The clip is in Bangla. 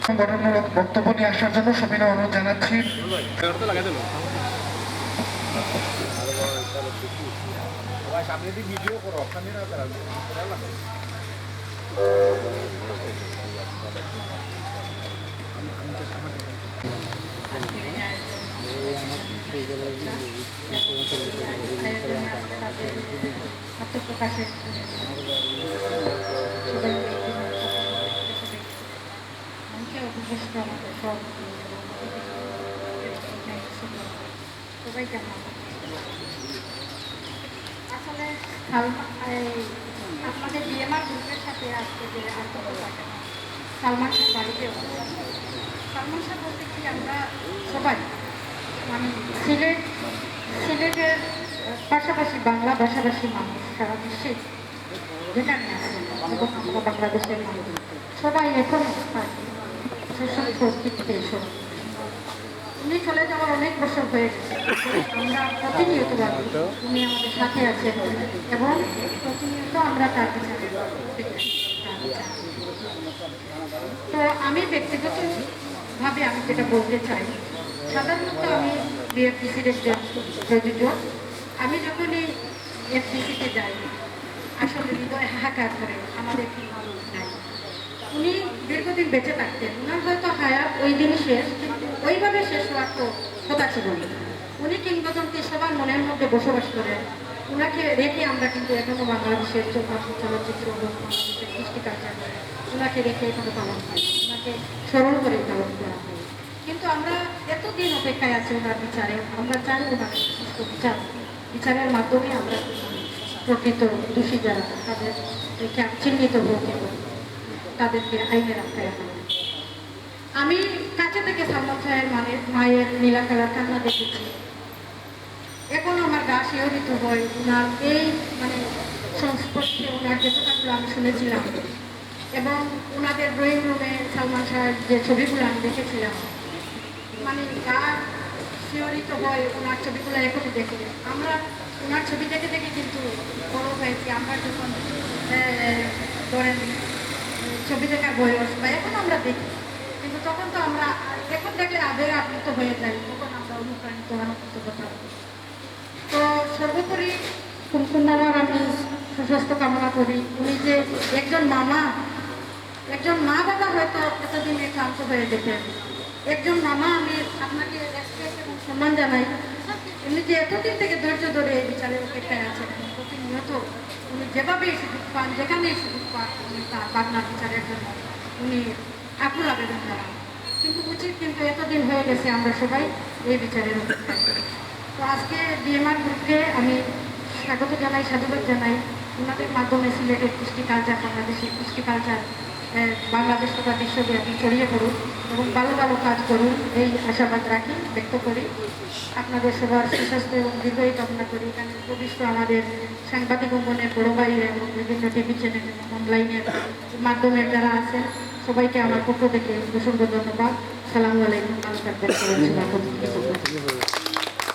গঠনমূলক বক্তব্য নিয়ে আসার জন্য সবিনয় অনুরোধ জানাচ্ছি। আত্মপ্রকাশের উপস্থিত আমাদের সব সবাইকে আসলে আপনাদের বিএমআর গ্রুপের সাথে আজকে যে আত্মপ্রকাশ সালমান শাহ বাড়িতে সালমান শাহ বলতে কি আমরা সবাই মানে সিলেটের পাশাপাশি বাংলা ভাষাভাষী মানুষ সারা বিশ্বে যেখানে আছে এবং আমরা বাংলাদেশের মানুষ সবাই এখন শোষণ পরিস্থিতিতে এসব উনি চলে যাওয়ার অনেক বছর হয়ে গেছে। আমরা প্রতিনিয়তভাবে উনি আমাদের সাথে আছেন এবং প্রতিনিয়ত আমরা তার পিছনে তো আমি ব্যক্তিগতভাবে আমি যেটা বলতে চাই, সাধারণত আমি বিএফডিসির একজন প্রযোজক। আমি যখনই এফডিসিতে যাই আসলে হৃদয় হাহাকার করে আমাদের কি ভালো নাই। উনি দীর্ঘদিন বেঁচে থাকতেন, ওনার হয়তো হায়াত ওই দিনই শেষ, কিন্তু ওইভাবে শেষ হওয়ার তো কথা ছিল না। উনি কিংবদন্তি সবার মনের মধ্যে বসবাস করেন। ওনাকে রেখে আমরা কিন্তু এখনো বাংলাদেশের চলচ্চিত্র বাংলাদেশের কৃষ্টি কালচার ওনাকে রেখে এখনো পালন হয়, ওনাকে স্মরণ করে পালন করা হয়। কিন্তু আমরা এতদিন অপেক্ষায় আছি ওনার বিচারে। আমরা চাই ওনার সুস্থ বিচারের মাধ্যমে আমরা প্রকৃত দোষী যারা তাদের চিহ্নিত হোক এবং তাদেরকে আইনের আওতায় আনা। আমি কাছে থেকে সালমান শাহের মায়ের নীলা কালার কান্না দেখেছি। এখনো আমার গা শিহরিত হয় ওনার এই সংস্পর্শে ওনার যে কথাগুলো আমি শুনেছিলাম এবং ওনাদের ড্রয়িং রুমে সালমান শাহের যে ছবিগুলো আমি দেখেছিলাম, গা শিহরিত হয় ওনার ছবিগুলো এখনো দেখে। আমরা ওনার ছবি দেখে দেখে কিন্তু বড় হয়েছি। আমরা যখন ধরেন ছবি দেখার বয়স বা এখন আমরা দেখি, কিন্তু তখন তো আমরা এখন দেখলে আবেগে আপ্লুত হয়ে যাই, তখন আমরা অনুপ্রাণিত আনন্দিত কথা। তো সর্বোপরি কুমকুন্দামার আমি সুস্বাস্থ্য কামনা করি। উনি যে একজন একজন মা বাবা হয়তো এতদিনে ক্লান্ত হয়ে যেতেন। একজন মামা আমি আপনাকে রেসপেক্ট এবং সম্মান জানাই। উনি যে এতদিন থেকে ধৈর্য ধরে এই বিচারের অপেক্ষায় আছেন, প্রতিনিয়ত উনি যেভাবেই সুযোগ পান, যেখানেই সুযোগ পান, উনি তার পাবনার বিচারের জন্য উনি আকুল আবেদন জানান। কিন্তু উচিত কিন্তু এতদিন হয়ে গেছে আমরা সবাই এই বিচারের অপেক্ষায়। তো আজকে বিএমআর গ্রুপকে আমি স্বাগত জানাই, সাধুবাদ জানাই। ওনাদের মাধ্যমে সিলেটের কৃষ্টি কালচার, বাংলাদেশের কৃষ্টি কালচার বাংলাদেশ তথা বিশ্বব্যাপী ছড়িয়ে পড়ুন এবং ভালো ভালো কাজ করুন এই আশাবাদ রাখি, ব্যক্ত করি। আপনাদের সবার সুস্বাস্থ্য এবং দীর্ঘায়ু কামনা করি। এখানে উপবিষ্ট আমাদের সাংবাদিক অঙ্গনের বড় ভাই এবং বিভিন্ন টিভি চ্যানেল এবং অনলাইনের মাধ্যমে যারা আছেন সবাইকে আমার পক্ষ থেকে অসংখ্য ধন্যবাদ। সালামু আলাইকুম। ভালো থাকবেন।